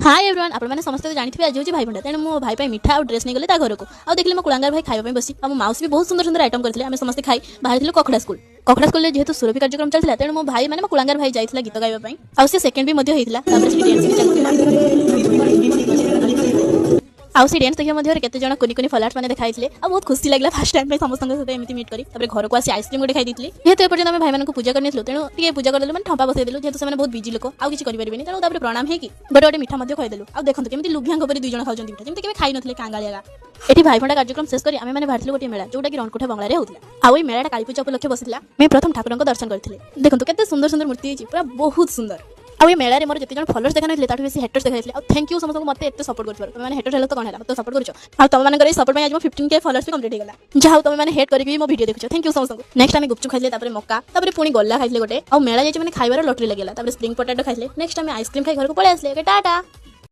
Hi everyone आपण मैंने समस्त जानिथिबे आज होची भाई भंडा तेणु मो भाई पे मिठा और ड्रेस नहीं गले ता घर को आ देखले मो कुलांगार भाई खाइबा पे बसी आ मो माउसी भी बहुत सुंदर सुंदर आइटम करथिले आमे समस्त खाई बाहर थिलो कखड़ा स्कूल ले जेहेतु सुरभि कार्यक्रम चलथिला तेणु मो भाई माने मो कुलांगार भाई जाइथिला गीत गाइबा पई आ से सेकंड भी मध्ये हेतिला तापर से डांस भी चलथिला आउ सी डांस देखिया मध्ये केते जण कोनी कोनी फॉलोअर्स माने देखाइथिले आ बहुत खुशी लागला फर्स्ट टाइम पे समस्त साथे एमिति मीट करी तापर घर को आसी आइसक्रीम गोटे खाइ दितली जेहेतु ए पर्यंत हम भाई मानन को पूजा करनेथलो तेणु टिके पूजा कर देलु माने ठंपा बसै देलु जेहेतु से माने बहुत बिजी लोक आ किछि करि परिबेनी तेणु तापर प्रणाम हे कि गोटे मिठा मध्ये खइ देलु आ देखंतु केमिति लुभियांग परि दुई जण खाउचंती मिठा जेमिति केबे खाइ नथले कांगालियागा एठी भाई भंडा कार्यक्रम शेष करी आमे माने भारतलो गोटे मेला जोटा कि रणकोठा बंगला रे होतला आ ओई मेलाटा काली पूजा उपलक्षे बसितला मैं प्रथम ठाकुरन को दर्शन करथिले देखंतु केते सुंदर सुंदर मूर्ति छि पूरा बहुत सुंदर आ ये मेला रे मोर जति जण फॉलोअर्स देखा नथले ताठु बेसी हेटर्स देखा आ थैंक यू समस्त को मते एते सपोर्ट करथबार तुम माने हेटर हेलो तो कोन हैला मते सपोर्ट करछो आ तुम माने करे सपोर्ट में आज मो 15k फॉलोअर्स भी कंप्लीट हे गेला जाऊ तुम माने हेट करिकि मो वीडियो देखछो थैंक यू समस्त को नेक्स्ट आमे गुपचुप खाइले तापर मक्का तापर पुनी गल्ला खाइले गोटे आ मेला जे माने खाइबार लॉटरी लागेला तापर स्प्रिंग पोटैटो खाइले नेक्स्ट आमे आइसक्रीम खाइ घर को पळे आसले टाटा।